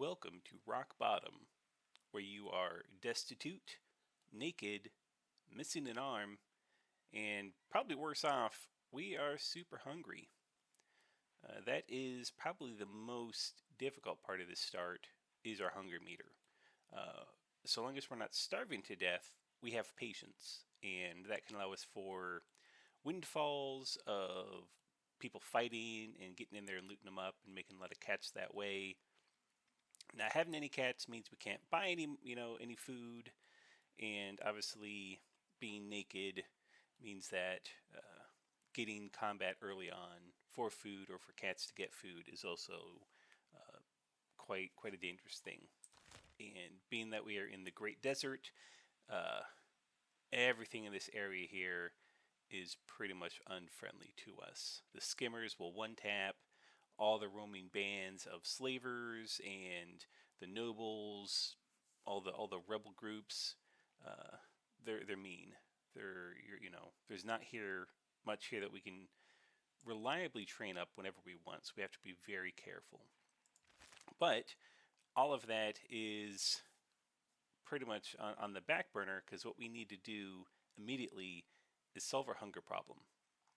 Welcome to Rock Bottom, where you are destitute, naked, missing an arm, and probably worse off, we are super hungry. That is probably the most difficult part of this start is our hunger meter. Uh, so long as we're not starving to death, we have patience, and that can allow us for windfalls of people fighting and getting in there and looting them up and making a lot of cats that way. Not having any cats means we can't buy any food, and obviously being naked means that getting combat early on for food or for cats to get food is also quite a dangerous thing. And being that we are in the Great Desert, uh, everything in this area here is pretty much unfriendly to us. The skimmers will one tap all the roaming bands of slavers and the nobles, all the rebel groups. Uh, they're mean. There's not here much here that we can reliably train up whenever we want. So we have to be very careful. But all of that is pretty much on the back burner because what we need to do immediately is solve our hunger problem.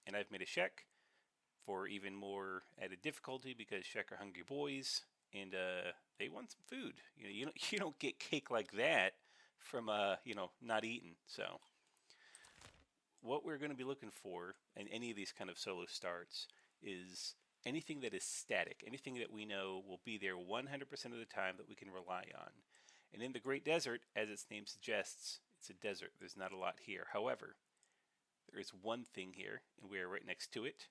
And I've made a check for even more added difficulty because Shek are hungry boys and they want some food. You don't get cake like that from not eating. So what we're going to be looking for in any of these kind of solo starts is anything that is static, anything that we know will be there 100% of the time that we can rely on. And in the Great Desert, as its name suggests, it's a desert. There's not a lot here. However, there is one thing here, and we are right next to it.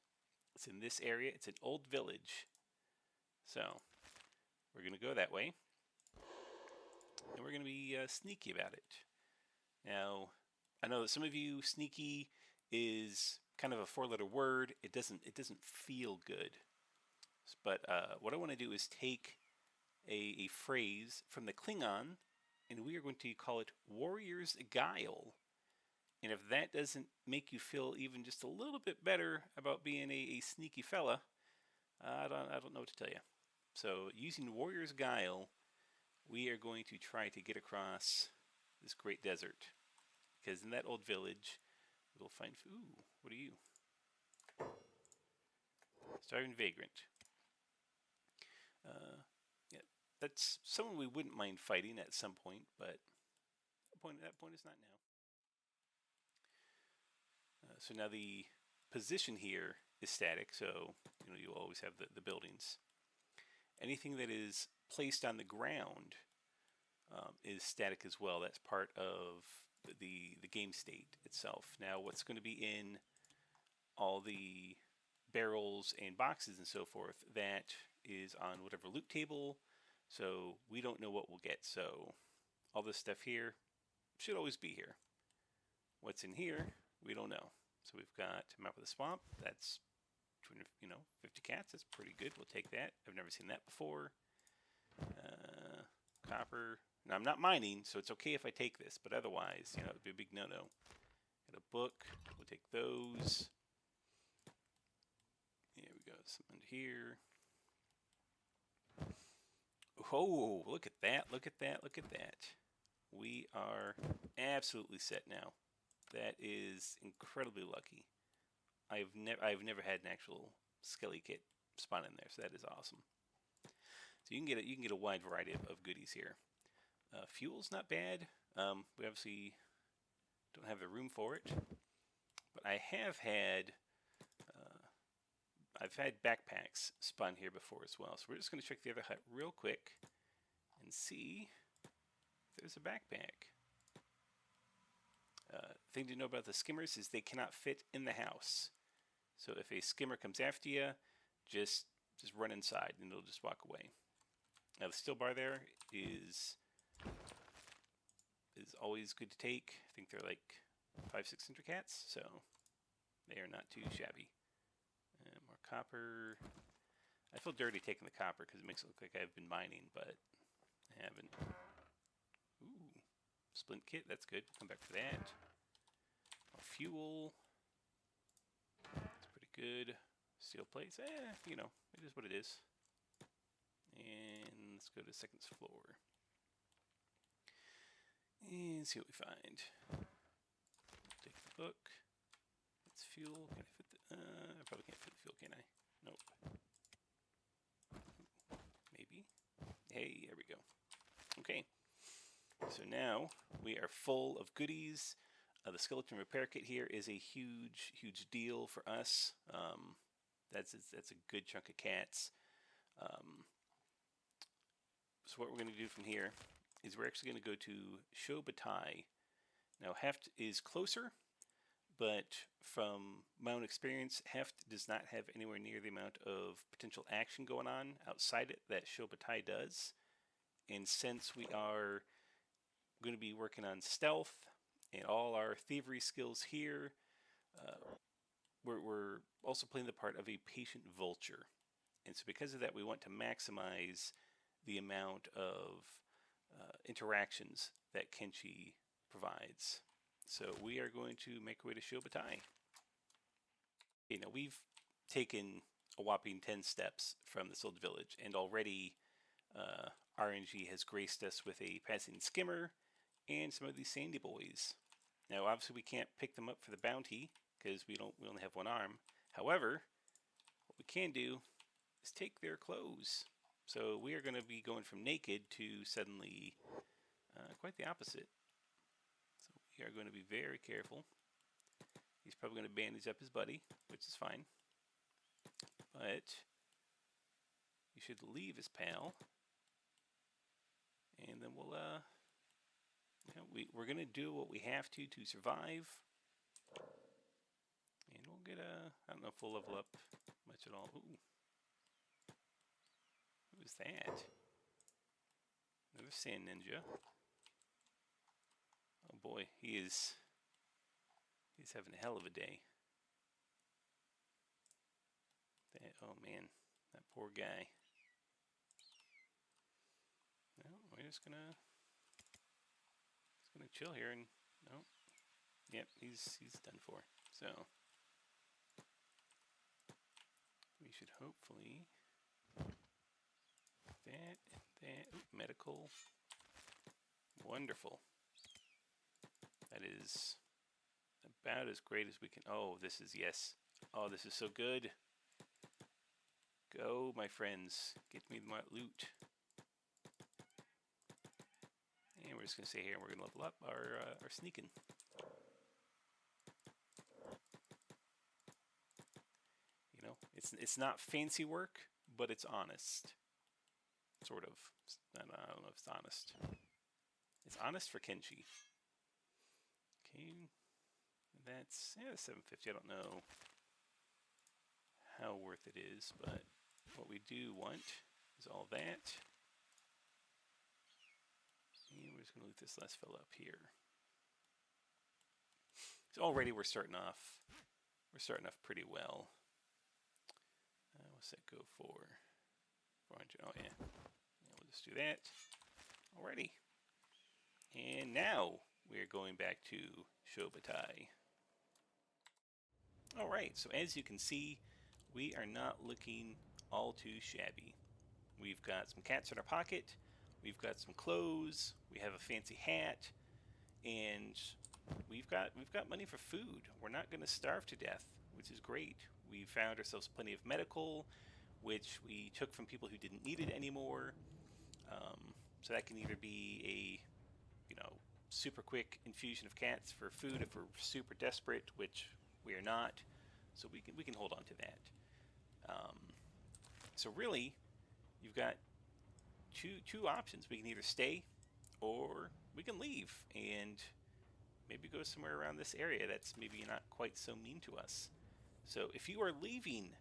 It's in this area. It's an old village. So we're going to go that way, and we're going to be sneaky about it. Now, I know that some of you sneaky is kind of a four-letter word. It doesn't feel good. But what I want to do is take a phrase from the Klingon, and we are going to call it Warrior's Guile. And if that doesn't make you feel even just a little bit better about being a sneaky fella, I don't know what to tell you. So using Warrior's Guile, we are going to try to get across this great desert. Because in that old village, we'll find food. Ooh, what are you? Starving Vagrant. Yeah, that's someone we wouldn't mind fighting at some point, but that point is not now. So now the position here is static, so you always have the buildings. Anything that is placed on the ground is static as well. That's part of the game state itself. Now what's going to be in all the barrels and boxes and so forth, that is on whatever loot table, so we don't know what we'll get. So all this stuff here should always be here. What's in here, we don't know. So we've got Map of the Swamp. That's 250 cats. That's pretty good. We'll take that. I've never seen that before. Copper. Now I'm not mining, so it's okay if I take this, but otherwise, it would be a big no-no. Got a book. We'll take those. There we go. Something here. Oh, look at that. Look at that. Look at that. We are absolutely set now. That is incredibly lucky. I've never had an actual skelly kit spawn in there, so that is awesome. So you can get a wide variety of goodies here. Fuel's not bad. We obviously don't have the room for it, but I have had I've had backpacks spawn here before as well. So we're just going to check the other hut real quick and see if there's a backpack. Thing to know about the skimmers is they cannot fit in the house. So if a skimmer comes after you, just run inside and it'll just walk away. Now the steel bar there is always good to take. I think they're like 500-600 cats, so they are not too shabby. And more copper. I feel dirty taking the copper because it makes it look like I've been mining, but I haven't. Ooh, splint kit, that's good. We'll come back to that. More fuel. That's pretty good. Steel plates, it is what it is. And let's go to the second floor and see what we find. Take the book. It's fuel. Can I fit the? I probably can't fit the fuel, can I? Nope. Maybe. Hey, there we go. Okay. So now we are full of goodies. The skeleton repair kit here is a huge, huge deal for us. That's a good chunk of cats. So what we're going to do from here is we're actually going to go to Scheme.to. Now Heft is closer, but from my own experience, Heft does not have anywhere near the amount of potential action going on outside it that Scheme.to does. And since we are going to be working on stealth and all our thievery skills here, we're also playing the part of a patient vulture. And so because of that, we want to maximize the amount of interactions that Kenshi provides. So we are going to make our way to Scheme.to. Okay, now we've taken a whopping 10 steps from this old village, and already RNG has graced us with a passing skimmer and some of these sandy boys. Now obviously we can't pick them up for the bounty because we only have one arm. However, what we can do is take their clothes. So we are going to be going from naked to suddenly quite the opposite. So we are going to be very careful. He's probably going to bandage up his buddy, which is fine. But you should leave his pal. And then we'll, we're going to do what we have to survive. And we'll get I don't know if we'll level up much at all. Ooh. Who is that? Another sand ninja. Oh boy, he's having a hell of a day. Oh man, that poor guy. Well, we're just gonna chill here and no. Yep, he's done for. So we should hopefully that medical. Wonderful. That is about as great as we can. Oh, this is, yes. Oh, this is so good. Go, my friends. Get me my loot. And we're just going to stay here and we're going to level up our sneaking. You know, it's not fancy work, but it's honest. Sort of. I don't know if it's honest. It's honest for Kenshi. Okay. That's 750. I don't know how worth it is, but what we do want is all that. And we're just going to loot this last fella up here. So already we're starting off pretty well. What's that go for? 400. Oh yeah. We'll just do that. Alrighty. And now we're going back to Scheme.to. Alright, so as you can see, we are not looking all too shabby. We've got some cats in our pocket, we've got some clothes, we have a fancy hat, and we've got money for food. We're not going to starve to death, which is great. We found ourselves plenty of medical, which we took from people who didn't need it anymore. So that can either be a super quick infusion of cats for food if we're super desperate, which we are not. So we can hold on to that. So really, you've got two options. We can either stay or we can leave and maybe go somewhere around this area that's maybe not quite so mean to us. So if you are leaving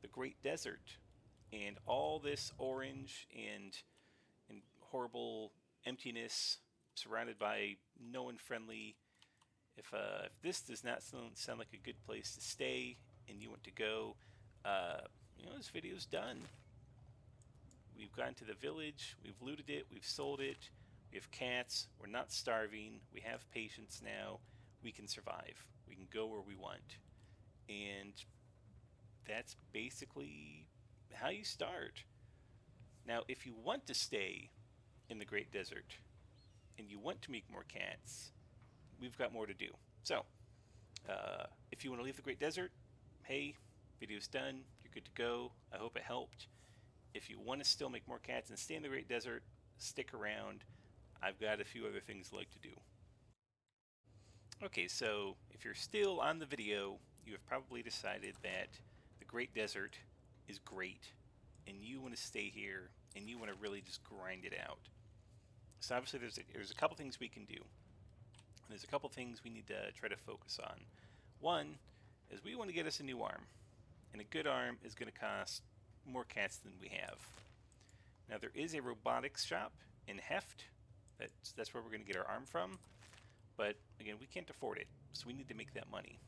the Great Desert and all this orange and horrible emptiness surrounded by no one friendly, if this does not sound like a good place to stay and you want to go, this video's done. We've gone to the village, we've looted it, we've sold it, we have cats, we're not starving, we have patience now, we can survive, we can go where we want. And that's basically how you start. Now, if you want to stay in the Great Desert and you want to make more cats, we've got more to do. So, if you want to leave the Great Desert, hey, video's done. You're good to go. I hope it helped. If you want to still make more cats and stay in the Great Desert, stick around. I've got a few other things I'd like to do. Okay, so if you're still on the video, you have probably decided that the Great Desert is great and you want to stay here and you want to really just grind it out. So obviously there's a couple things we can do. There's a couple things we need to try to focus on. One is we want to get us a new arm, and a good arm is going to cost more cats than we have. Now there is a robotics shop in Heft. That's where we're going to get our arm from, but again, we can't afford it, so we need to make that money.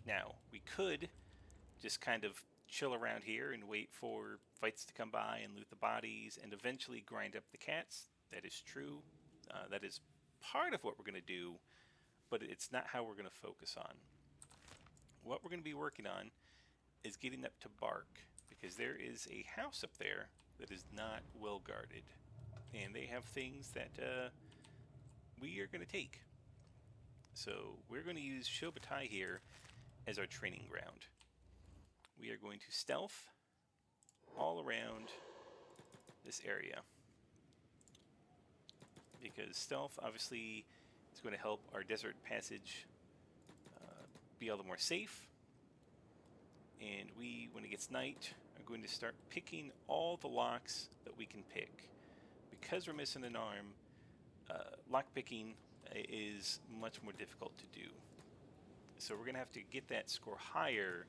Now we could just kind of chill around here and wait for fights to come by and loot the bodies and eventually grind up the cats. That is true. That is part of what we're going to do, but it's not how we're going to focus on. What we're going to be working on is getting up to Bark, because there is a house up there that is not well guarded, and they have things that we are going to take. So we're going to use Scheme.to here as our training ground. We are going to stealth all around this area, because stealth obviously is going to help our desert passage be all the more safe. And we, when it gets night, are going to start picking all the locks that we can pick. Because we're missing an arm, lock picking is much more difficult to do. So we're going to have to get that score higher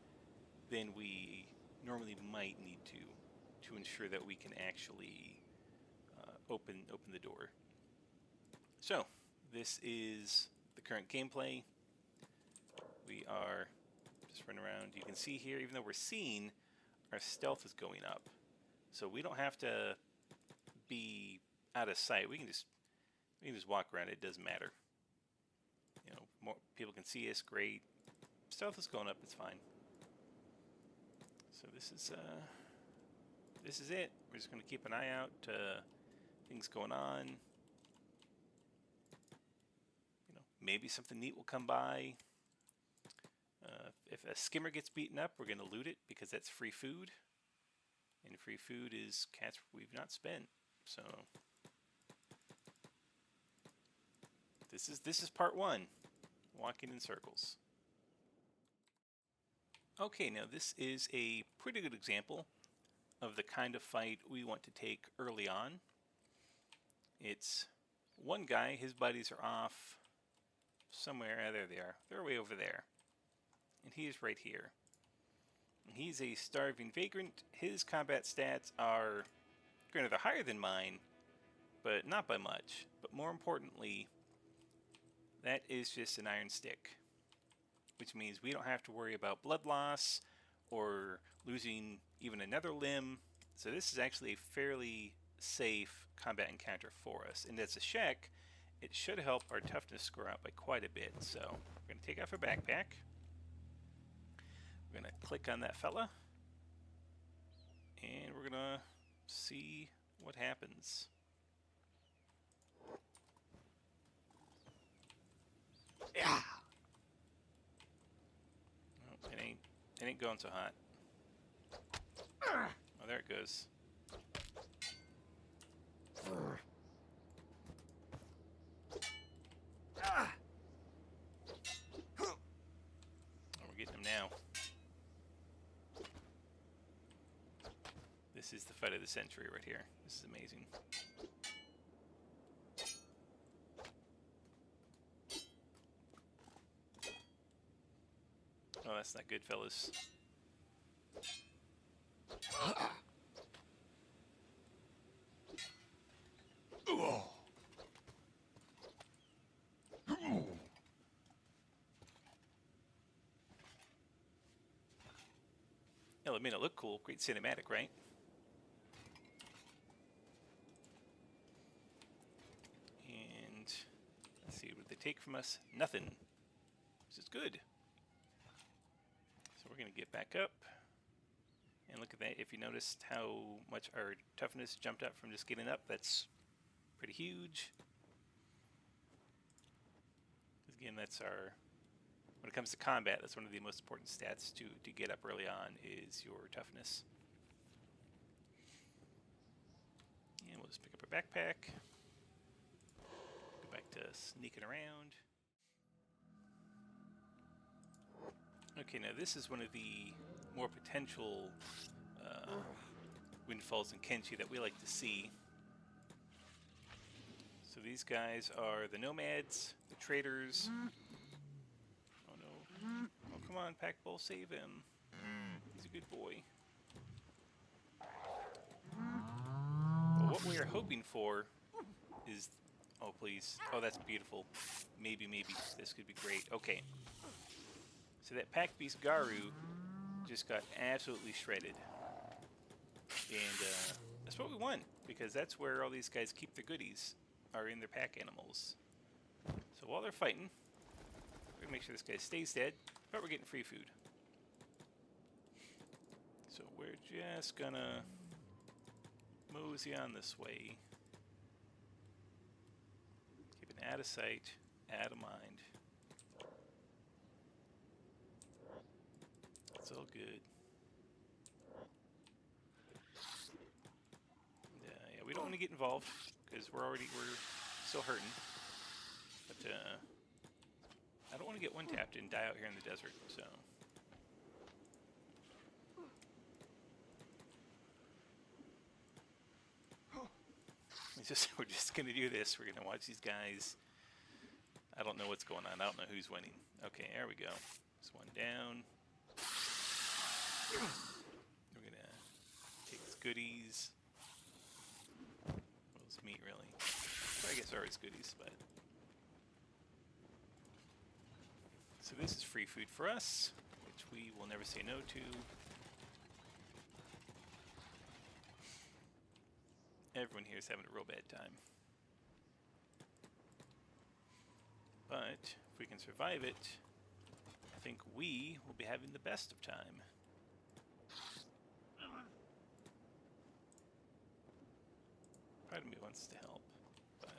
than we normally might need to ensure that we can actually open the door. So this is the current gameplay. We are just running around. You can see here, even though we're seen, our stealth is going up. So we don't have to be out of sight. We can just walk around. It doesn't matter. You know, more people can see us. Great. Stealth is going up. It's fine. So this is it. We're just going to keep an eye out. Things going on. You know, maybe something neat will come by. If a skimmer gets beaten up, we're going to loot it because that's free food. And free food is cats we've not spent. So this is part one, walking in circles. Okay, now this is a pretty good example of the kind of fight we want to take early on. It's one guy, his buddies are off somewhere. There they are. They're way over there. And he's right here. And he's a starving vagrant. His combat stats are, granted, they're higher than mine, but not by much. But more importantly, that is just an iron stick, which means we don't have to worry about blood loss or losing even another limb. So this is actually a fairly safe combat encounter for us. And as a check, it should help our toughness score out by quite a bit. So we're going to take off our backpack. We're going to click on that fella, and we're going to see what happens. Yeah. Oh, it ain't going so hot. Oh, there it goes. Oh, we're getting him now. This is the fight of the century right here. This is amazing. Oh, that's not good, fellas. Yeah, I mean, it looked cool. Great cinematic, right? And let's see what they take from us. Nothing. This is good. So we're going to get back up. And look at that. If you noticed how much our toughness jumped up from just getting up, that's pretty huge. Again, that's our, when it comes to combat, that's one of the most important stats to get up early on is your toughness. And we'll just pick up our backpack. Go back to sneaking around. Okay, now this is one of the more potential windfalls in Kenshi that we like to see. So these guys are the nomads, the traders. Oh no. Oh, come on, Pack Bull, save him. He's a good boy. But what we are hoping for is... Oh, please. Oh, that's beautiful. Maybe this could be great. Okay. So that Pack Beast Garu just got absolutely shredded. And that's what we want, because that's where all these guys keep their goodies, are in their pack animals. So while they're fighting, we're going to make sure this guy stays dead, but we're getting free food. So we're just going to mosey on this way. Keep it out of sight, out of mind. It's all good. Yeah, we don't want to get involved because we're still hurting. But I don't want to get one tapped and die out here in the desert. So we're just gonna do this. We're gonna watch these guys. I don't know what's going on. I don't know who's winning. Okay, there we go. There's one down. We're gonna take his goodies. Well, it's meat, really. Well, I guess there is goodies, but... So this is free food for us, which we will never say no to. Everyone here is having a real bad time. But if we can survive it, I think we will be having the best of time. Part of me wants to help, but...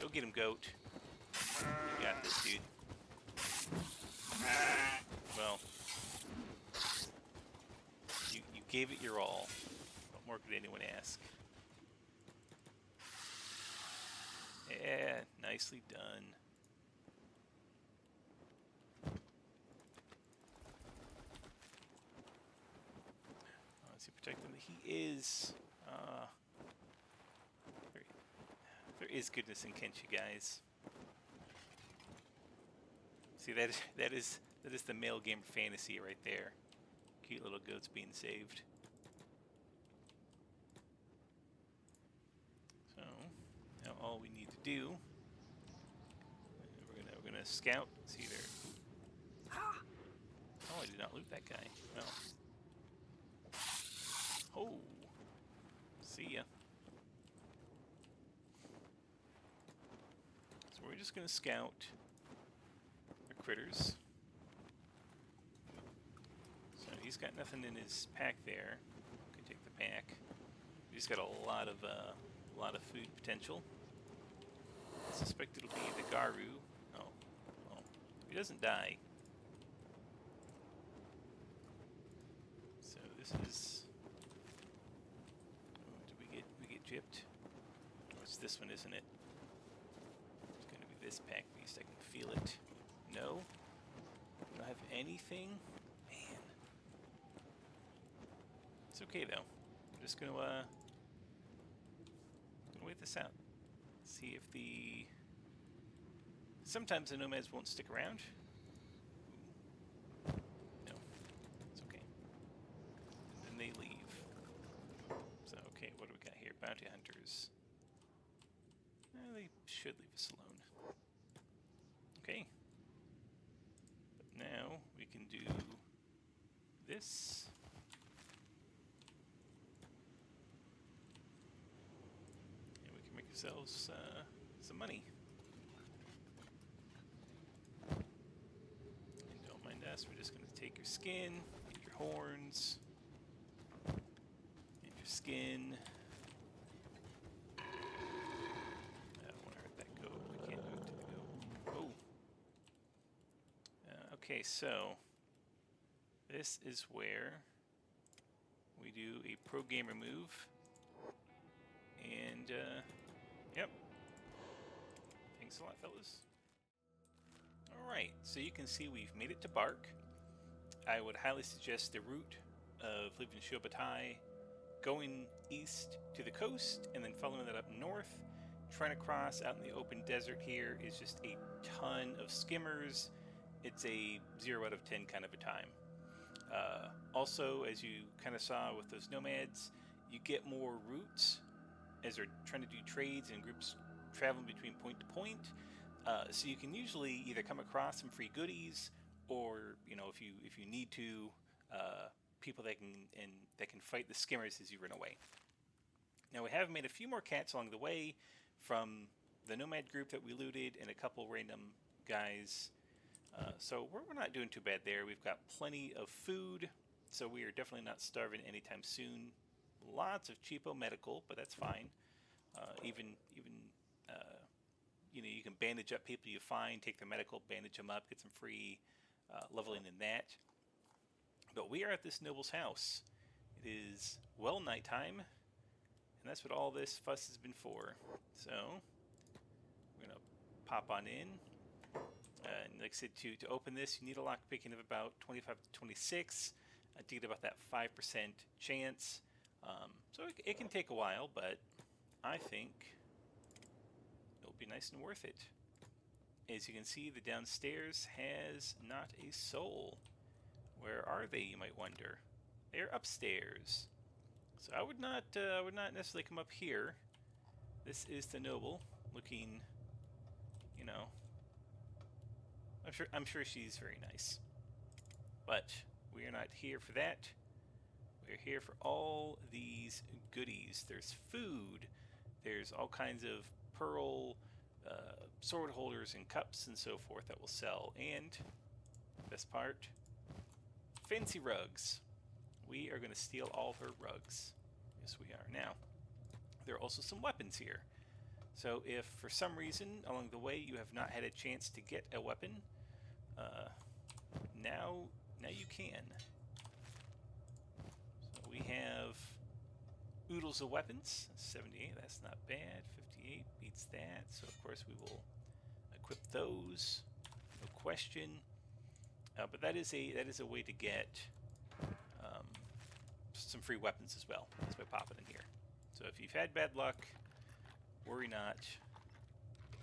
Go get him, goat. You got this, dude. Well, you gave it your all. What more could anyone ask? Yeah, nicely done. Oh, is he protecting the... He is. There is goodness in Kenshi, guys. See, that is the male gamer fantasy right there. Cute little goats being saved. So now all we need to do, we're gonna scout. See there. Oh, I did not loot that guy. Well. Oh. See ya. So we're just gonna scout our critters. So he's got nothing in his pack there. Can take the pack. He's got a lot of food potential. I suspect it'll be the Garu. Oh, well, if he doesn't die. So this is. Oh, did we get gypped? Oh, it's this one, isn't it? It's going to be this pack beast. I can feel it. No, I don't have anything. Man, it's okay though. I'm just gonna wait this out. See if the... Sometimes the nomads won't stick around. No, it's okay. And then they leave. So, okay, what do we got here? Bounty hunters. They should leave us alone. Okay. But now we can do this. Ourselves some money. And don't mind So we're just going to take your skin, and your horns, and your skin. I don't want to hurt that goat. I can't do it to the goat. Oh. Okay, so this is where we do a pro gamer move. And, yep. Thanks a lot, fellas. Alright, so you can see we've made it to Bark. I would highly suggest the route of leaving Shobatai, going east to the coast, and then following that up north. Trying to cross out in the open desert here is just a ton of skimmers. It's a 0 out of 10 kind of a time. Also, as you kind of saw with those nomads, you get more routes as they're trying to do trades and groups traveling between point to point. So you can usually either come across some free goodies, or if you need to, people that can fight the skimmers as you run away. Now we have made a few more cats along the way from the nomad group that we looted and a couple random guys. So we're not doing too bad there. We've got plenty of food, so we are definitely not starving anytime soon. Lots of cheapo medical, but that's fine. Even you can bandage up people you find, take their medical, bandage them up, get some free leveling in that. But we are at this noble's house. It is well nighttime, and that's what all this fuss has been for. So we're gonna pop on in. And like I said, to open this, you need a lock picking of about 25 to 26 to get about that 5% chance. So it can take a while, but I think it'll be nice and worth it. As you can see, the downstairs has not a soul. Where are they, you might wonder? They're upstairs. So I would not necessarily come up here. This is the noble, looking, I'm sure she's very nice. But we are not here for that. We're here for all these goodies. There's food. There's all kinds of pearl sword holders and cups and so forth that will sell. And, best part, fancy rugs. We are going to steal all her rugs. Yes, we are. Now, there are also some weapons here. So if for some reason along the way you have not had a chance to get a weapon, now you can. So we have oodles of weapons. 78, that's not bad. 58 beats that. So of course we will equip those, no question. But that is a way to get some free weapons as well. That's by popping in here. So if you've had bad luck, worry not.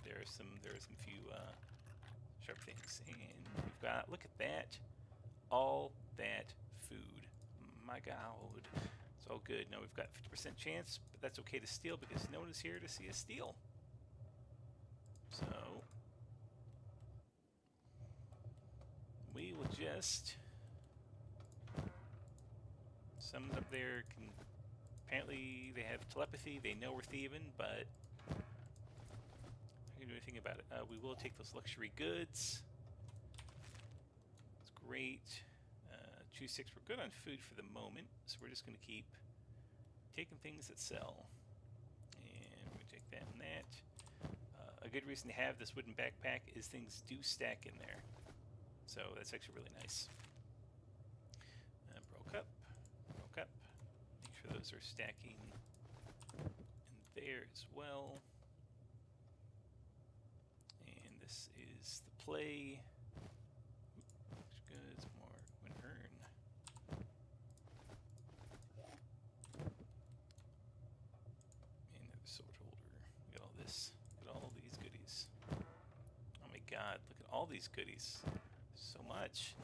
There are some few sharp things, and we've got, look at that, all that food. My God, it's all good. Now we've got 50% chance, but that's okay to steal because no one is here to see us steal. So we will just summon up there. Apparently they have telepathy. They know we're thieving, but I can do anything about it. We will take those luxury goods. It's great. Choose 6. We're good on food for the moment, so we're just going to keep taking things that sell. And we're going to take that and that. A good reason to have this wooden backpack is things do stack in there. So that's actually really nice. Broke up. Make sure those are stacking in there as well. And this is the play. Goods, more win earn. Another sword holder. Look at all this. Look at all these goodies. Oh my God! Look at all these goodies. So much.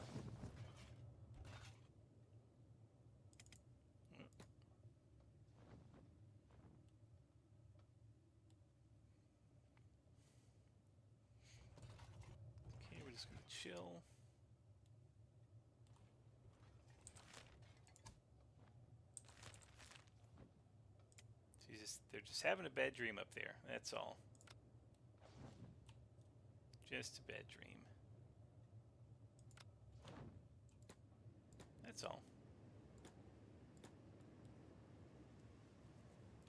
Okay, we're just gonna chill. They're just having a bad dream up there. That's all. Just a bad dream. That's all.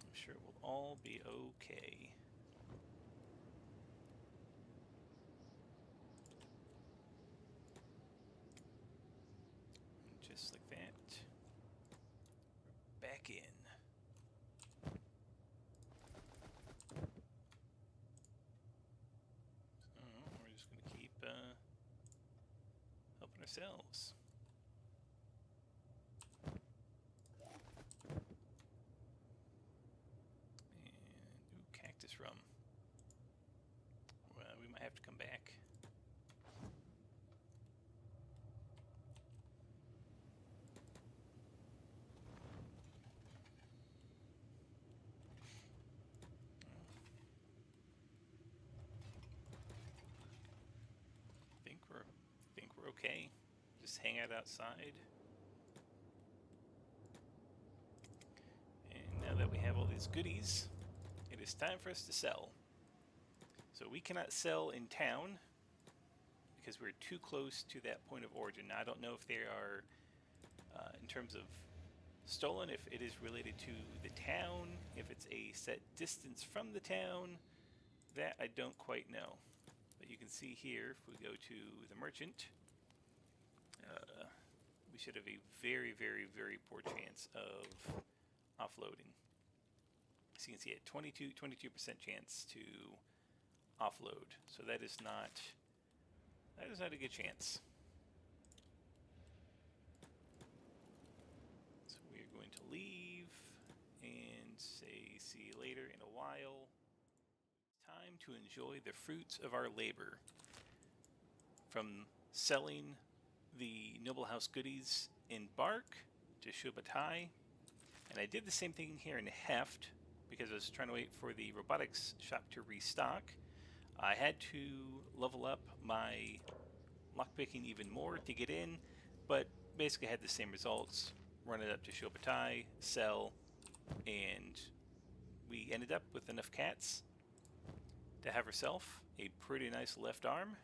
I'm sure it will all be okay. And just like that, we're back in. So we're just going to keep helping ourselves. And ooh, cactus rum. Well, we might have to come back. Think we're okay. Just hang out outside. And now that we have all these goodies, it is time for us to sell. So we cannot sell in town because we're too close to that point of origin. Now, I don't know if they are, in terms of stolen, if it is related to the town, if it's a set distance from the town. That I don't quite know. But you can see here, if we go to the merchant, we should have a very, very, very poor chance of offloading. So you can see a 22% chance to offload. So that is not a good chance. So we are going to leave and say see you later in a while. Time to enjoy the fruits of our labor. From selling the Noble House goodies in Bark to Shubatai. And I did the same thing here in Heft because I was trying to wait for the robotics shop to restock. I had to level up my lockpicking even more to get in, but basically had the same results. Run it up to Shubatai, sell, and we ended up with enough cats to have herself a pretty nice left arm.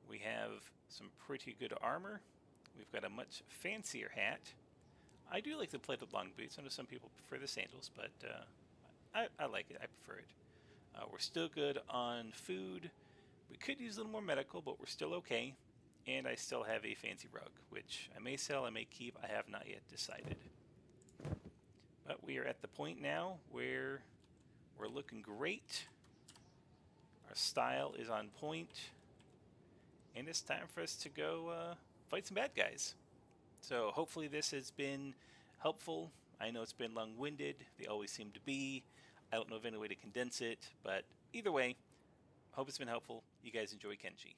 We have some pretty good armor. We've got a much fancier hat. I do like the plated long boots. I know some people prefer the sandals, but I like it. I prefer it. We're still good on food. We could use a little more medical, but we're still okay. And I still have a fancy rug, which I may sell, I may keep. I have not yet decided. But we are at the point now where we're looking great. Our style is on point. And it's time for us to go fight some bad guys. So hopefully this has been helpful. I know it's been long-winded. They always seem to be. I don't know of any way to condense it. But either way, I hope it's been helpful. You guys enjoy Kenshi.